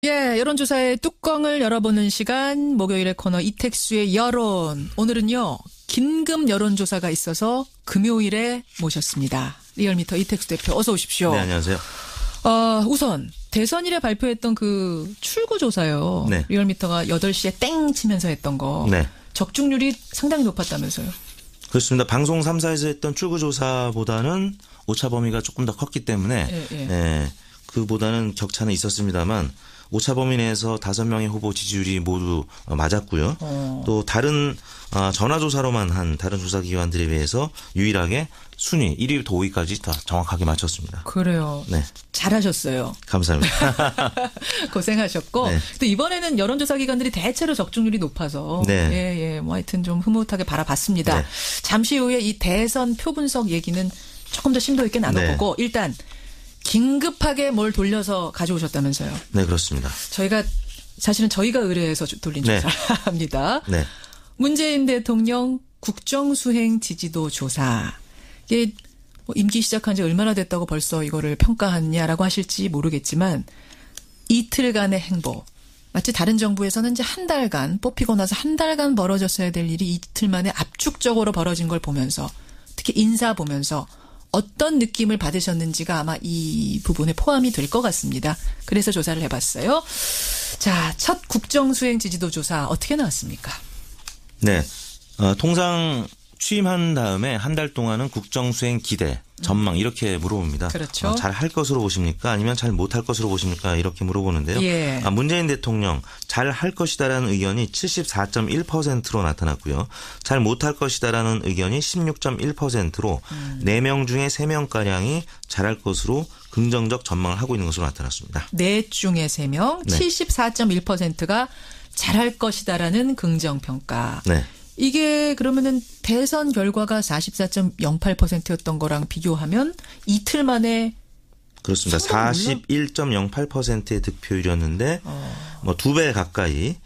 예, 여론조사의 뚜껑을 열어보는 시간, 목요일의 코너 이택수의 여론. 오늘은요, 긴급 여론조사가 있어서 금요일에 모셨습니다. 리얼미터 이택수 대표 어서 오십시오. 네, 안녕하세요. 우선 대선일에 발표했던 그 출구조사요. 네. 리얼미터가 8시에 땡 치면서 했던 거. 네. 적중률이 상당히 높았다면서요. 그렇습니다. 방송 3사에서 했던 출구조사보다는 오차 범위가 조금 더 컸기 때문에 그보다는 격차는 있었습니다만 오차 범위 내에서 5명의 후보 지지율이 모두 맞았고요. 또 다른 전화조사로만 한 다른 조사기관들에 비해서 유일하게 순위 1위부터 5위까지 다 정확하게 맞췄습니다. 그래요. 네. 잘하셨어요. 감사합니다. 고생하셨고. 네. 또 이번에는 여론조사 기관들이 대체로 적중률이 높아서 네. 뭐 하여튼 좀 흐뭇하게 바라봤습니다. 네. 잠시 후에 이 대선 표 분석 얘기는 조금 더 심도 있게 나눠보고 일단 긴급하게 뭘 돌려서 가져오셨다면서요. 네, 그렇습니다. 저희가 의뢰해서 돌린 조사입니다. 네. 문재인 대통령 국정수행 지지도 조사. 이게 뭐 임기 시작한 지 얼마나 됐다고 벌써 이거를 평가하냐라고 하실지 모르겠지만 이틀간의 행보. 마치 다른 정부에서는 이제 한 달간 뽑히고 나서 한 달간 벌어졌어야 될 일이 이틀 만에 압축적으로 벌어진 걸 보면서 특히 인사 보면서 어떤 느낌을 받으셨는지가 아마 이 부분에 포함이 될 것 같습니다. 그래서 조사를 해봤어요. 자, 첫 국정수행 지지도 조사 어떻게 나왔습니까? 네. 통상 취임한 다음에 한 달 동안은 국정수행 기대, 전망 이렇게 물어봅니다. 그렇죠. 잘 할 것으로 보십니까? 아니면 잘 못할 것으로 보십니까? 이렇게 물어보는데요. 예. 문재인 대통령 잘 할 것이다라는 의견이 74.1%로 나타났고요. 잘 못할 것이다라는 의견이 16.1%로 4명 중에 3명가량이 잘할 것으로 긍정적 전망을 하고 있는 것으로 나타났습니다. 4 중에 3명, 네. 74.1%가 잘할 것이다라는 긍정평가. 네. 이게 그러면은 대선 결과가 44.08%였던 거랑 비교하면 이틀 만에 그렇습니다. 41.08%의 득표율이었는데 뭐 2배 가까이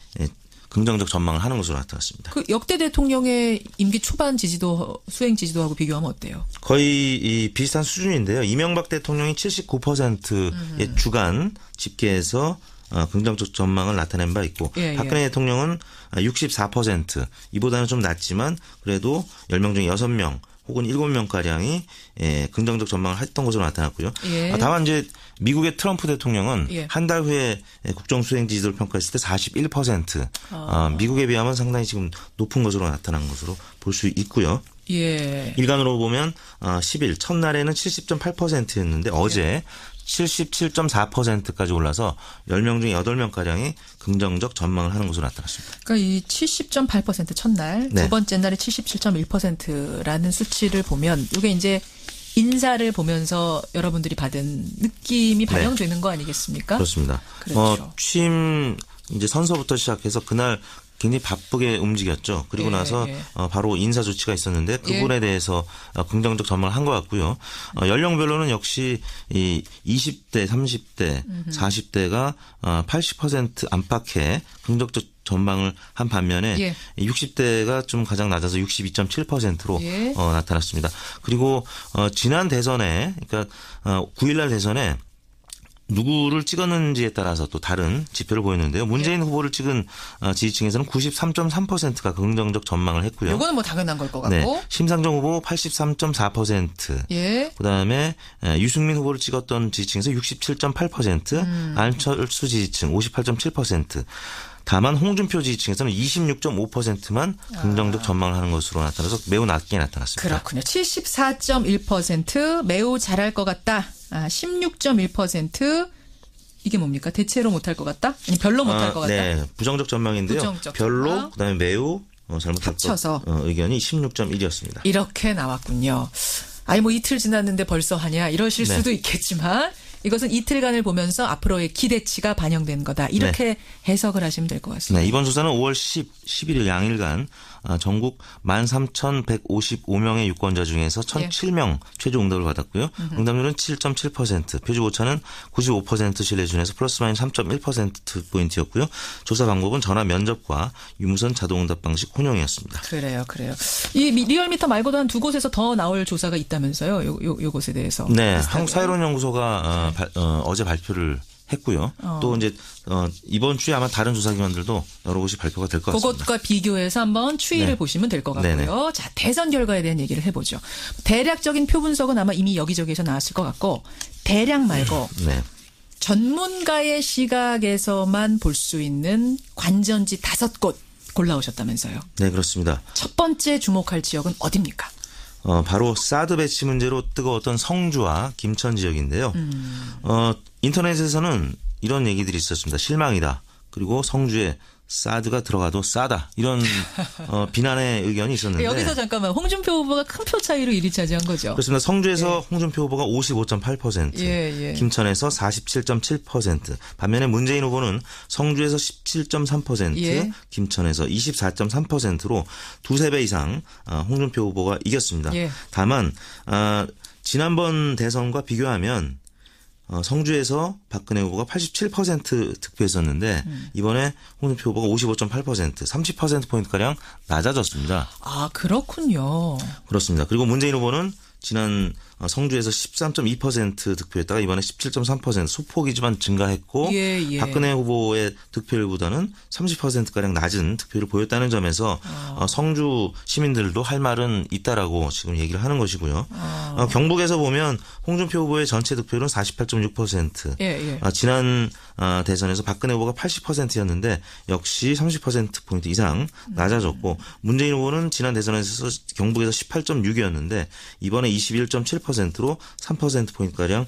긍정적 전망을 하는 것으로 나타났습니다. 그 역대 대통령의 임기 초반 지지도 수행 지지도하고 비교하면 어때요? 거의 비슷한 수준인데요. 이명박 대통령이 79%의 주간 집계에서 긍정적 전망을 나타낸 바 있고 박근혜 대통령은 64% 이보다는 좀 낮지만 그래도 10명 중에 6명 혹은 7명가량이 긍정적 전망을 했던 것으로 나타났고요. 다만 이제 미국의 트럼프 대통령은 한 달 후에 국정수행 지지도를 평가했을 때 41%. 미국에 비하면 상당히 지금 높은 것으로 나타난 것으로 볼 수 있고요. 일간으로 보면 10일 첫날에는 70.8%였는데 어제 77.4%까지 올라서 10명 중에 8명가량이 긍정적 전망을 하는 것으로 나타났습니다. 그러니까 이 70.8% 첫날, 두 번째 날에 77.1%라는 수치를 보면 이게 이제 인사를 보면서 여러분들이 받은 느낌이 반영되는 거 아니겠습니까? 그렇습니다. 그렇죠. 취임 이제 선서부터 시작해서 그날 굉장히 바쁘게 움직였죠. 그리고 나서 바로 인사 조치가 있었는데 그 부분에 대해서 긍정적 전망을 한 것 같고요. 연령별로는 역시 이 20대, 30대, 40대가 80% 안팎의 긍정적 전망을 한 반면에 60대가 좀 가장 낮아서 62.7%로 나타났습니다. 그리고 지난 대선에 그러니까 9일날 대선에 누구를 찍었는지에 따라서 또 다른 지표를 보였는데요. 문재인 후보를 찍은 지지층에서는 93.3%가 긍정적 전망을 했고요. 이거는 뭐 당연한 걸 것 같고. 심상정 후보 83.4%. 그다음에 유승민 후보를 찍었던 지지층에서 67.8%. 안철수 지지층 58.7%. 다만 홍준표 지지층에서는 26.5%만 긍정적 전망을 하는 것으로 나타나서 매우 낮게 나타났습니다. 그렇군요. 74.1% 매우 잘할 것 같다. 16.1% 이게 뭡니까? 대체로 못할 것 같다? 아니 별로 못할 것 같다? 네. 부정적 전망인데요. 부정적 별로 전망. 그다음에 매우 잘못할 합쳐서. 것 의견이 16.1이었습니다. 이렇게 나왔군요. 아니 뭐 이틀 지났는데 벌써 하냐 이러실 수도 있겠지만 이것은 이틀간을 보면서 앞으로의 기대치가 반영된 거다. 이렇게 해석을 하시면 될 것 같습니다. 네, 이번 조사는 5월 11일 양일간 전국 13,155명의 유권자 중에서 1,007명 최종 응답을 받았고요. 응답률은 7.7%, 표준 오차는 95% 신뢰 준에서 플러스 마이너스 3.1%포인트였고요. 조사 방법은 전화 면접과 유무선 자동응답 방식 혼용이었습니다. 그래요. 이 리얼미터 말고도 한 두 곳에서 더 나올 조사가 있다면서요. 요것에 대해서. 네, 한국사회론연구소가 어제 발표를 했고요. 또 이제 이번 주에 아마 다른 조사기관들도 여러 곳이 발표가 될 것 같습니다. 그것과 비교해서 한번 추이를 네. 보시면 될 것 같고요. 네네. 자, 대선 결과에 대한 얘기를 해보죠. 대략적인 표 분석은 아마 이미 여기저기에서 나왔을 것 같고 대략 말고 네. 전문가의 시각에서만 볼 수 있는 관전지 5곳 골라오셨다면서요. 네, 그렇습니다. 첫 번째 주목할 지역은 어디입니까? 바로 사드 배치 문제로 뜨거웠던 성주와 김천 지역인데요. 인터넷에서는 이런 얘기들이 있었습니다. 실망이다. 그리고 성주에 사드가 들어가도 싸다. 이런 비난의 의견이 있었는데. 여기서 잠깐만 홍준표 후보가 큰 표 차이로 1위 차지한 거죠. 그렇습니다. 성주에서 홍준표 후보가 55.8%, 예. 김천에서 47.7%, 반면에 문재인 후보는 성주에서 17.3%, 예. 김천에서 24.3%로 두세 배 이상 홍준표 후보가 이겼습니다. 예. 다만 지난번 대선과 비교하면 성주에서 박근혜 후보가 87% 득표했었는데 이번에 홍준표 후보가 55.8%, 30%포인트가량 낮아졌습니다. 아, 그렇군요. 그렇습니다. 그리고 문재인 후보는 지난 성주에서 13.2% 득표했다가 이번에 17.3% 소폭이지만 증가했고 예. 박근혜 후보의 득표율보다는 30%가량 낮은 득표를 보였다는 점에서 성주 시민들도 할 말은 있다라고 지금 얘기를 하는 것이고요. 경북에서 보면 홍준표 후보의 전체 득표율은 48.6%. 예. 지난 대선에서 박근혜 후보가 80%였는데 역시 30%포인트 이상 낮아졌고 문재인 후보는 지난 대선에서 경북에서 18.6이었는데 이번에 21.7%로 3%포인트가량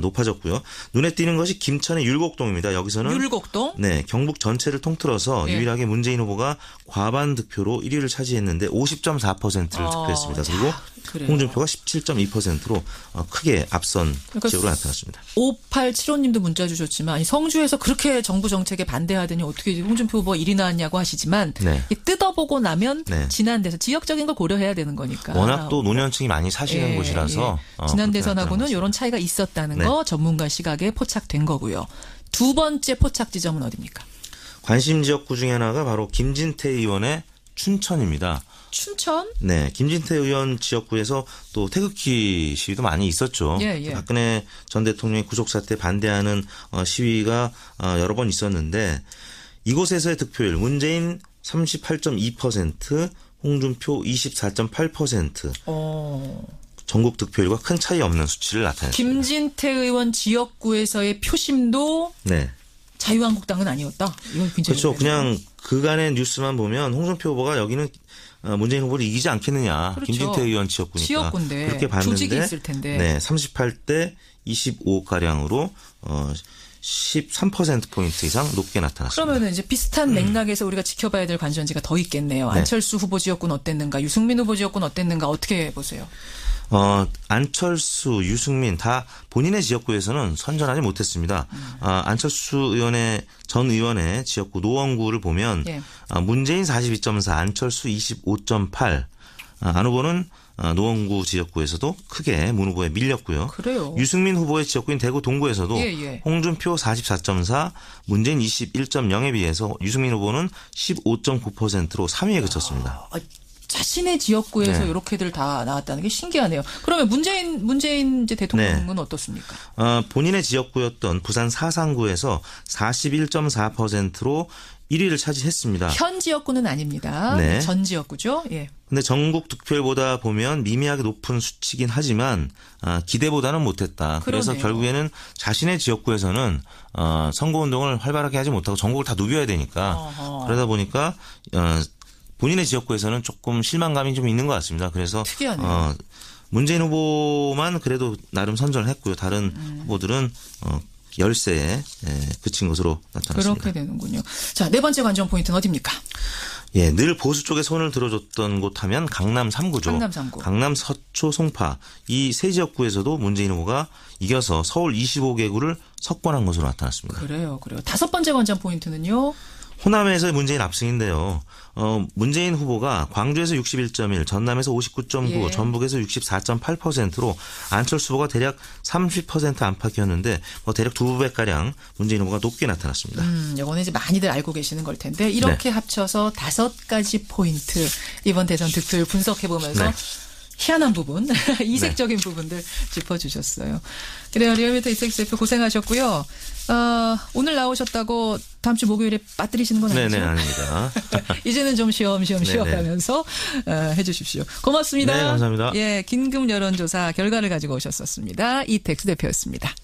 높아졌고요. 눈에 띄는 것이 김천의 율곡동입니다. 여기서는 율곡동? 네, 경북 전체를 통틀어서 예. 유일하게 문재인 후보가 과반 득표로 1위를 차지했는데 50.4%를 득표했습니다. 그리고 그래요. 홍준표가 17.2%로 크게 앞선 그러니까 지역으로 나타났습니다. 5875님도 문자 주셨지만 아니, 성주에서 그렇게 정부 정책에 반대하더니 어떻게 홍준표 후보가 1위 나왔냐고 하시지만 네. 뜯어보고 나면 네. 지난 대선 지역적인 걸 고려해야 되는 거니까. 워낙 또 노년층이 많이 사시는 곳이라서 지난 그렇게 대선하고는 나타난 이런 차이가 있었다는 네. 거 전문가 시각에 포착된 거고요. 두 번째 포착 지점은 어디입니까? 관심 지역구 중에 하나가 바로 김진태 의원의 춘천입니다. 춘천? 네, 김진태 의원 지역구에서 또 태극기 시위도 많이 있었죠. 예. 박근혜 전 대통령의 구속 사태 반대하는 시위가 여러 번 있었는데 이곳에서의 득표율 문재인 38.2%, 홍준표 24.8%. 전국 득표율과 큰 차이 없는 수치를 나타냈습니다. 김진태 의원 지역구에서의 표심도 네. 자유한국당은 아니었다. 이건 굉장히 그렇죠. 그냥 그간의 뉴스만 보면 홍준표 후보가 여기는 문재인 후보를 이기지 않겠느냐. 그렇죠. 김진태 의원 지역구니까. 지역구인데 그렇게 봤는데 조직이 있을 텐데. 네, 38대 25가량으로 13%포인트 이상 높게 나타났습니다. 그러면 이제 비슷한 맥락에서 우리가 지켜봐야 될 관전지가 더 있겠네요. 네. 안철수 후보 지역구는 어땠는가, 유승민 후보 지역구는 어땠는가 어떻게 보세요? 안철수, 유승민 다 본인의 지역구에서는 선전하지 못했습니다. 안철수 의원의 전 의원의 지역구 노원구를 보면 예. 문재인 42.4, 안철수 25.8. 안 후보는 노원구 지역구에서도 크게 문 후보에 밀렸고요. 그래요. 유승민 후보의 지역구인 대구 동구에서도 예. 홍준표 44.4, 문재인 21.0에 비해서 유승민 후보는 15.9%로 3위에 그쳤습니다. 자신의 지역구에서 네. 이렇게들 다 나왔다는 게 신기하네요. 그러면 문재인 이제 대통령은 어떻습니까? 본인의 지역구였던 부산 사상구에서 41.4%로 1위를 차지했습니다. 현 지역구는 아닙니다. 네. 전 지역구죠. 예. 근데 전국 득표율보다 보면 미미하게 높은 수치긴 하지만 기대보다는 못했다. 그래서 그러네요. 결국에는 자신의 지역구에서는 선거운동을 활발하게 하지 못하고 전국을 다 누벼야 되니까 그러다 보니까 본인의 지역구에서는 조금 실망감이 좀 있는 것 같습니다. 그래서 특이하네요. 문재인 후보만 그래도 나름 선전을 했고요. 다른 후보들은 열세에 그친 것으로 나타났습니다. 그렇게 되는군요. 자, 네 번째 관전 포인트는 어디입니까? 예, 늘 보수 쪽에 손을 들어줬던 곳 하면 강남 3구죠. 강남 3구. 강남 서초 송파 이 세 지역구에서도 문재인 후보가 이겨서 서울 25개구를 석권한 것으로 나타났습니다. 그래요. 다섯 번째 관전 포인트는요. 호남에서의 문재인 압승인데요. 문재인 후보가 광주에서 61.1, 전남에서 59.9, 예. 전북에서 64.8%로 안철수 후보가 대략 30% 안팎이었는데 대략 2배가량 문재인 후보가 높게 나타났습니다. 이거는 이제 많이들 알고 계시는 걸 텐데 이렇게 합쳐서 5가지 포인트 이번 대선 득표율 분석해보면서 네. 희한한 부분, 이색적인 부분들 짚어주셨어요. 그래요. 리얼미터 이택스 대표 고생하셨고요. 오늘 나오셨다고 다음 주 목요일에 빠뜨리시는 건 아니죠? 네네, 아닙니다. 이제는 좀 쉬엄쉬엄 쉬어가면서 해주십시오. 고맙습니다. 네, 감사합니다. 예, 긴급 여론조사 결과를 가지고 오셨었습니다. 이택스 대표였습니다.